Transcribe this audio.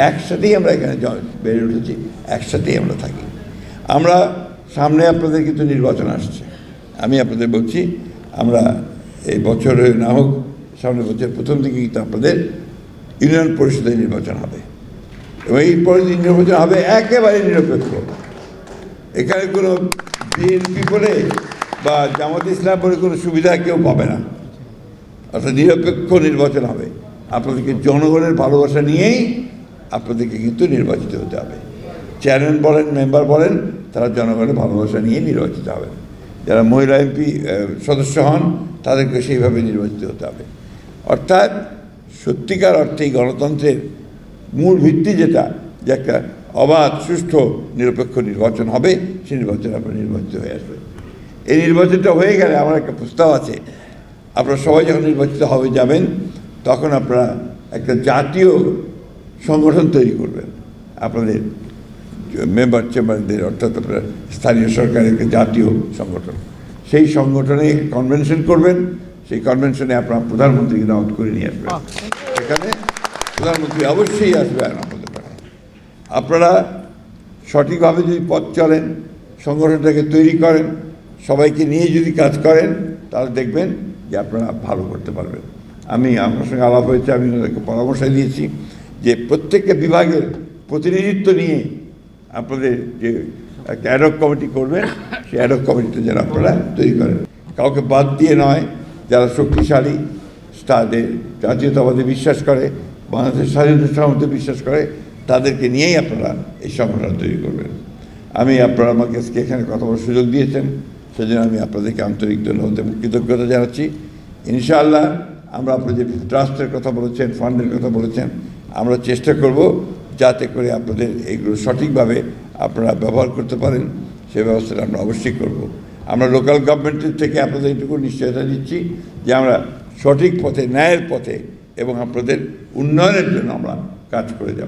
একসাথেই আমরা এখানে বেড়ে উঠেছি, একসাথেই আমরা থাকি। আমরা সামনে আপনাদের কিন্তু নির্বাচন আসছে, আমি আপনাদের বলছি, আমরা এই বছরে না হোক সামনের বছর প্রথম দিকে কিন্তু আপনাদের ইউনিয়ন পরিষদের নির্বাচন হবে, এবং এই নির্বাচন হবে একেবারে নিরপেক্ষ। এখানে কোনো বিএনপি বলে বা জামাত ইসলাম বলে কোনো সুবিধা কেউ পাবে না, অর্থাৎ নিরপেক্ষ নির্বাচন হবে। আপনাদেরকে জনগণের ভালোবাসা নিয়েই আপনাদেরকে কিন্তু নির্বাচিত হতে হবে। চেয়ারম্যান বলেন, মেম্বার বলেন, তারা জনগণের ভালোবাসা নিয়ে নির্বাচিত হবেন। যারা মহিলা এমপি সদস্য হন তাদেরকে সেইভাবে নির্বাচিত হতে হবে। অর্থাৎ সত্যিকার অর্থেই গণতন্ত্রের মূল ভিত্তি যেটা, যে একটা অবাধ সুষ্ঠু নিরপেক্ষ নির্বাচন হবে, সেই নির্বাচনে আপনারা নির্বাচিত হয়ে আসবে। এই নির্বাচনটা হয়ে গেলে আমার একটা প্রস্তাব আছে, আপনারা সবাই যখন নির্বাচিত হবে যাবেন, তখন আপনারা একটা জাতীয় সংগঠন তৈরি করবেন আপনাদের মেম্বার চেম্বারদের, অর্থাৎ আপনার স্থানীয় সরকারের একটা জাতীয় সংগঠন। সেই সংগঠনে কনভেনশন করবেন, সেই কনভেনশনে আপনারা প্রধানমন্ত্রীকে দাওয়াত করে নিয়ে আসবেন। সেখানে প্রধানমন্ত্রী অবশ্যই আসবেন আমাদের পাশে। আপনারা সঠিকভাবে যদি পথ চলেন, সংগঠনটাকে তৈরি করেন, সবাইকে নিয়ে যদি কাজ করেন, তাহলে দেখবেন যে আপনারা ভালো করতে পারবেন। আমার সঙ্গে আলাপ হয়েছে, আমি ওদেরকে পরামর্শ দিয়েছি যে প্রত্যেকটা বিভাগের প্রতিনিধিত্ব নিয়ে আপনাদের যে একটা অ্যাডহক কমিটি করবেন, সেই অ্যাডহক কমিটিটা যেন আপনারা তৈরি করেন, কাউকে বাদ দিয়ে নয়। যারা শক্তিশালী, তাদের জাতীয়তাবাদে বিশ্বাস করে, বাংলাদেশের স্বাধীনতার মধ্যে বিশ্বাস করে, তাদেরকে নিয়েই আপনারা এই সংগঠন তৈরি করবেন। আপনারা আমাকে আজকে এখানে কথা বলার সুযোগ দিয়েছেন, সেজন্য আমি আপনাদেরকে আন্তরিক ধন্যবাদ এবং কৃতজ্ঞতা জানাচ্ছি। ইনশাআল্লাহ আমরা আপনাদের ট্রাস্টের কথা বলেছেন, ফান্ডের কথা বলেছেন, আমরা চেষ্টা করব যাতে করে আপনাদের এইগুলো সঠিকভাবে আপনারা ব্যবহার করতে পারেন, সে ব্যবস্থাটা আমরা অবশ্যই করব। আমরা লোকাল গভর্নমেন্টের থেকে আপনাদের এইটুকু নিশ্চয়তা দিচ্ছি যে আমরা সঠিক পথে, ন্যায়ের পথে এবং আপনাদের উন্নয়নের জন্য আমরা কাজ করে যাব।